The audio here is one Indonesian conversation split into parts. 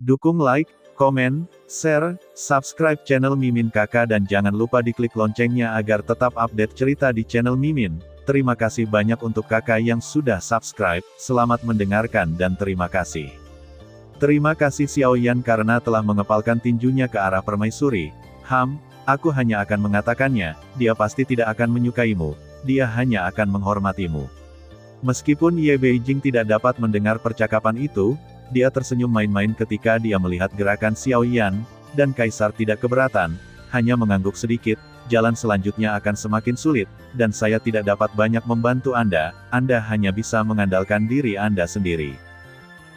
Dukung like, komen, share, subscribe channel Mimin Kakak dan jangan lupa diklik loncengnya agar tetap update cerita di channel Mimin. Terima kasih banyak untuk kakak yang sudah subscribe, selamat mendengarkan dan terima kasih. Terima kasih Xiaoyan karena telah mengepalkan tinjunya ke arah permaisuri. Aku hanya akan mengatakannya, dia pasti tidak akan menyukaimu, dia hanya akan menghormatimu. Meskipun Ye Beijing tidak dapat mendengar percakapan itu, dia tersenyum main-main ketika dia melihat gerakan Xiaoyan, dan Kaisar tidak keberatan, hanya mengangguk sedikit, jalan selanjutnya akan semakin sulit, dan saya tidak dapat banyak membantu Anda hanya bisa mengandalkan diri Anda sendiri.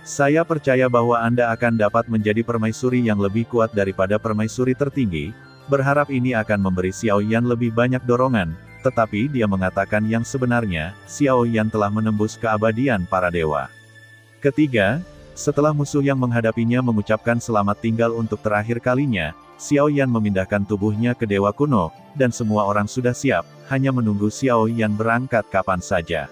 Saya percaya bahwa Anda akan dapat menjadi permaisuri yang lebih kuat daripada permaisuri tertinggi, berharap ini akan memberi Xiaoyan lebih banyak dorongan, tetapi dia mengatakan yang sebenarnya, Xiaoyan telah menembus keabadian para dewa. Ketiga, setelah musuh yang menghadapinya mengucapkan selamat tinggal untuk terakhir kalinya, Xiaoyan memindahkan tubuhnya ke dewa kuno, dan semua orang sudah siap, hanya menunggu Xiaoyan berangkat kapan saja.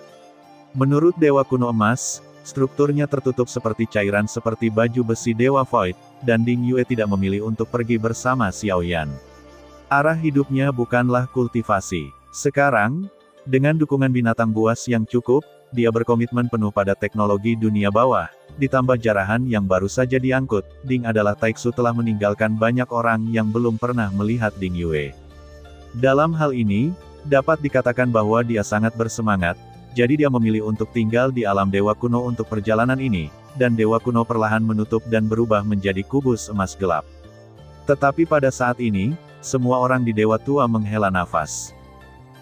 Menurut dewa kuno emas, strukturnya tertutup seperti cairan seperti baju besi dewa Void, dan Ding Yue tidak memilih untuk pergi bersama Xiaoyan. Arah hidupnya bukanlah kultivasi. Sekarang, dengan dukungan binatang buas yang cukup, dia berkomitmen penuh pada teknologi dunia bawah, ditambah jarahan yang baru saja diangkut. Ding adalah Taiksu telah meninggalkan banyak orang yang belum pernah melihat Ding Yue. Dalam hal ini, dapat dikatakan bahwa dia sangat bersemangat, jadi dia memilih untuk tinggal di alam dewa kuno untuk perjalanan ini, dan dewa kuno perlahan menutup dan berubah menjadi kubus emas gelap. Tetapi pada saat ini, semua orang di dewa tua menghela nafas.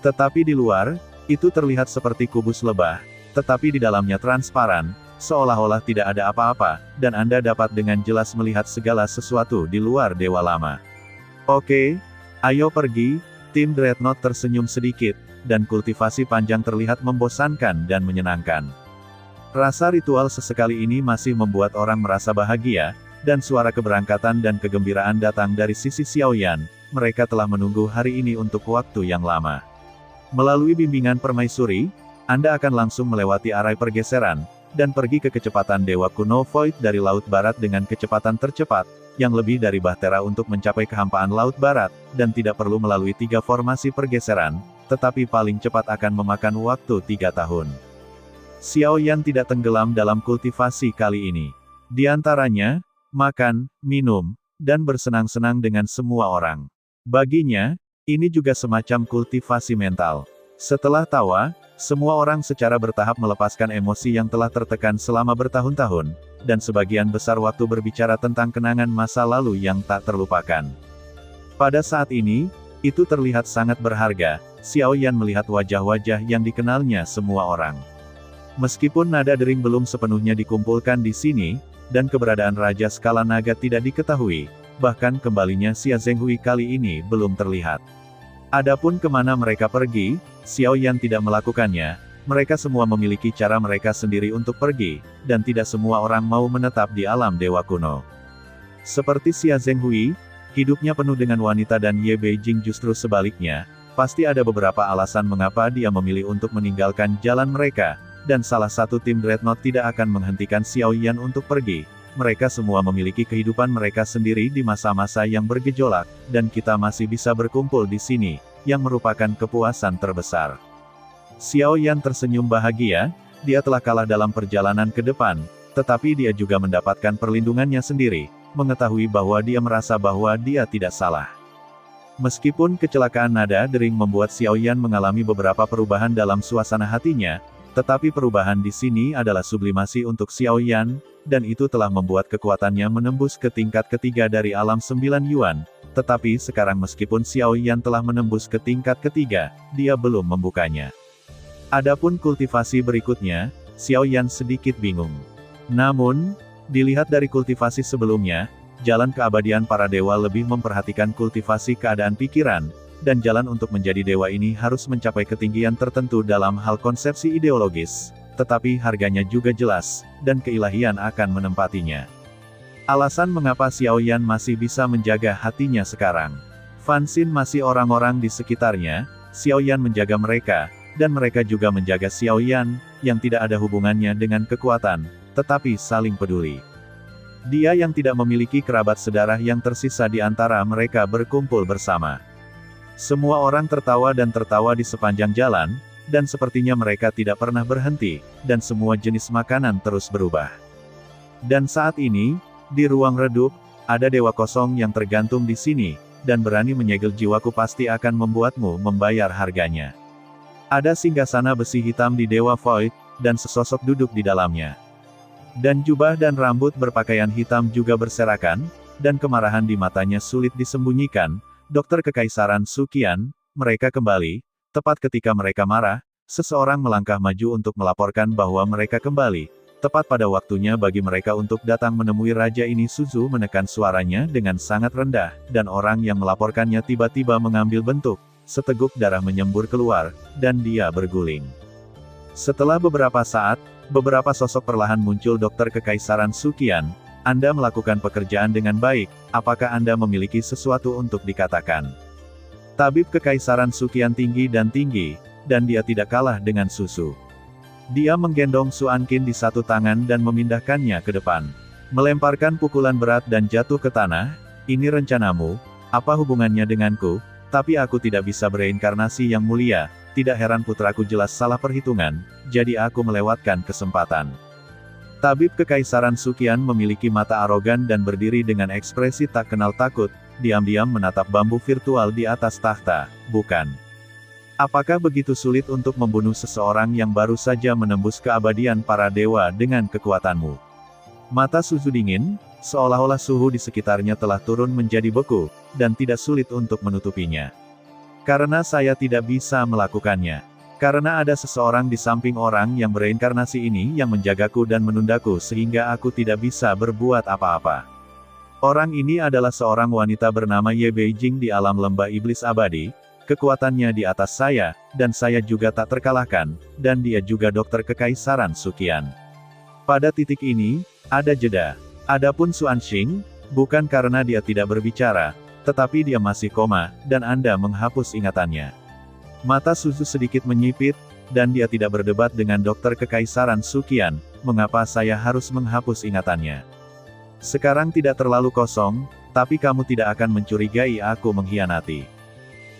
Tetapi di luar, itu terlihat seperti kubus lebah, tetapi di dalamnya transparan, seolah-olah tidak ada apa-apa, dan Anda dapat dengan jelas melihat segala sesuatu di luar dewa lama. Oke, ayo pergi, tim Dreadnought tersenyum sedikit, dan kultivasi panjang terlihat membosankan dan menyenangkan. Rasa ritual sesekali ini masih membuat orang merasa bahagia, dan suara keberangkatan dan kegembiraan datang dari sisi Xiaoyan, mereka telah menunggu hari ini untuk waktu yang lama. Melalui bimbingan permaisuri, Anda akan langsung melewati arai pergeseran, dan pergi ke kecepatan Dewa Kuno Void dari Laut Barat dengan kecepatan tercepat, yang lebih dari bahtera untuk mencapai kehampaan Laut Barat, dan tidak perlu melalui 3 formasi pergeseran, tetapi paling cepat akan memakan waktu 3 tahun. Xiaoyan tidak tenggelam dalam kultivasi kali ini. Di antaranya, makan, minum, dan bersenang-senang dengan semua orang. Baginya, ini juga semacam kultivasi mental. Setelah tawa, semua orang secara bertahap melepaskan emosi yang telah tertekan selama bertahun-tahun, dan sebagian besar waktu berbicara tentang kenangan masa lalu yang tak terlupakan. Pada saat ini, itu terlihat sangat berharga. Xiaoyan melihat wajah-wajah yang dikenalnya semua orang. Meskipun nada dering belum sepenuhnya dikumpulkan di sini, dan keberadaan Raja Skala Naga tidak diketahui, bahkan kembalinya Xia Zhenghui kali ini belum terlihat. Adapun kemana mereka pergi, Xiaoyan tidak melakukannya, mereka semua memiliki cara mereka sendiri untuk pergi, dan tidak semua orang mau menetap di alam dewa kuno. Seperti Xia Zhenghui, hidupnya penuh dengan wanita dan Ye Beijing justru sebaliknya, pasti ada beberapa alasan mengapa dia memilih untuk meninggalkan jalan mereka, dan salah satu tim Dreadnought tidak akan menghentikan Xiaoyan untuk pergi. Mereka semua memiliki kehidupan mereka sendiri di masa-masa yang bergejolak, dan kita masih bisa berkumpul di sini, yang merupakan kepuasan terbesar. Xiaoyan tersenyum bahagia, dia telah kalah dalam perjalanan ke depan, tetapi dia juga mendapatkan perlindungannya sendiri, mengetahui bahwa dia merasa bahwa dia tidak salah. Meskipun kecelakaan nada dering membuat Xiaoyan mengalami beberapa perubahan dalam suasana hatinya, tetapi perubahan di sini adalah sublimasi untuk Xiaoyan, dan itu telah membuat kekuatannya menembus ke tingkat ketiga dari alam 9 Yuan. Tetapi sekarang meskipun Xiaoyan telah menembus ke tingkat ketiga, dia belum membukanya. Adapun kultivasi berikutnya, Xiaoyan sedikit bingung. Namun, dilihat dari kultivasi sebelumnya, jalan keabadian para dewa lebih memperhatikan kultivasi keadaan pikiran, dan jalan untuk menjadi dewa ini harus mencapai ketinggian tertentu dalam hal konsepsi ideologis, tetapi harganya juga jelas, dan keilahian akan menempatinya. Alasan mengapa Xiaoyan masih bisa menjaga hatinya sekarang. Fan Xin masih orang-orang di sekitarnya, Xiaoyan menjaga mereka, dan mereka juga menjaga Xiaoyan, yang tidak ada hubungannya dengan kekuatan, tetapi saling peduli. Dia yang tidak memiliki kerabat sedarah yang tersisa di antara mereka berkumpul bersama. Semua orang tertawa dan tertawa di sepanjang jalan, dan sepertinya mereka tidak pernah berhenti, dan semua jenis makanan terus berubah. Dan saat ini, di ruang redup, ada dewa kosong yang tergantung di sini, dan berani menyegel jiwaku pasti akan membuatmu membayar harganya. Ada singgasana besi hitam di Dewa Void, dan sesosok duduk di dalamnya. Dan jubah dan rambut berpakaian hitam juga berserakan, dan kemarahan di matanya sulit disembunyikan. Dokter Kekaisaran Suqian, mereka kembali. Tepat ketika mereka marah, seseorang melangkah maju untuk melaporkan bahwa mereka kembali. Tepat pada waktunya bagi mereka untuk datang menemui raja ini. Suzu menekan suaranya dengan sangat rendah, dan orang yang melaporkannya tiba-tiba mengambil bentuk. Seteguk darah menyembur keluar, dan dia berguling. Setelah beberapa saat, beberapa sosok perlahan muncul. Dokter Kekaisaran Suqian, Anda melakukan pekerjaan dengan baik, apakah Anda memiliki sesuatu untuk dikatakan? Tabib Kekaisaran Suqian tinggi, dan dia tidak kalah dengan Susu. Dia menggendong Su Anqin di satu tangan dan memindahkannya ke depan. Melemparkan pukulan berat dan jatuh ke tanah. Ini rencanamu, apa hubungannya denganku? Tapi aku tidak bisa bereinkarnasi yang mulia. Tidak heran putraku jelas salah perhitungan, jadi aku melewatkan kesempatan. Tabib Kekaisaran Suqian memiliki mata arogan dan berdiri dengan ekspresi tak kenal takut, diam-diam menatap bambu virtual di atas tahta. Bukan. Apakah begitu sulit untuk membunuh seseorang yang baru saja menembus keabadian para dewa dengan kekuatanmu? Mata Suzu dingin, seolah-olah suhu di sekitarnya telah turun menjadi beku, dan tidak sulit untuk menutupinya. Karena saya tidak bisa melakukannya. Karena ada seseorang di samping orang yang bereinkarnasi ini yang menjagaku dan menundaku sehingga aku tidak bisa berbuat apa-apa. Orang ini adalah seorang wanita bernama Ye Beijing di alam lembah iblis abadi. Kekuatannya di atas saya, dan saya juga tak terkalahkan, dan dia juga Dokter Kekaisaran Suqian. Pada titik ini, ada jeda. Adapun Su Anqin, bukan karena dia tidak berbicara, tetapi dia masih koma, dan Anda menghapus ingatannya. Mata Suzu sedikit menyipit, dan dia tidak berdebat dengan Dokter Kekaisaran Suqian, mengapa saya harus menghapus ingatannya? Sekarang tidak terlalu kosong, tapi kamu tidak akan mencurigai aku mengkhianati.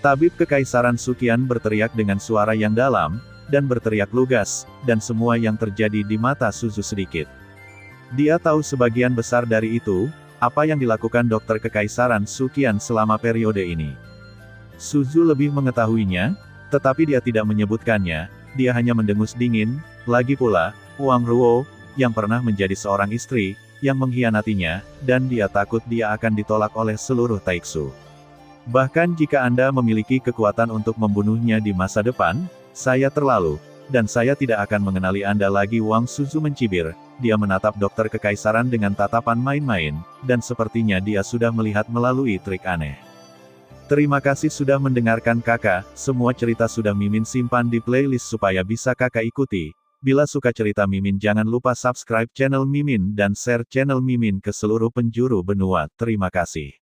Tabib Kekaisaran Suqian berteriak dengan suara yang dalam, dan berteriak lugas, dan semua yang terjadi di mata Suzu sedikit. Dia tahu sebagian besar dari itu, apa yang dilakukan Dokter Kekaisaran Suqian selama periode ini. Suzu lebih mengetahuinya, tetapi dia tidak menyebutkannya, dia hanya mendengus dingin. Lagi pula, Wang Ruo, yang pernah menjadi seorang istri, yang mengkhianatinya, dan dia takut dia akan ditolak oleh seluruh Taiksu. Bahkan jika Anda memiliki kekuatan untuk membunuhnya di masa depan, saya terlalu, dan saya tidak akan mengenali Anda lagi. Wang Suzu mencibir. Dia menatap Dokter Kekaisaran dengan tatapan main-main, dan sepertinya dia sudah melihat melalui trik aneh. Terima kasih sudah mendengarkan kakak, semua cerita sudah Mimin simpan di playlist supaya bisa kakak ikuti. Bila suka cerita Mimin jangan lupa subscribe channel Mimin dan share channel Mimin ke seluruh penjuru benua. Terima kasih.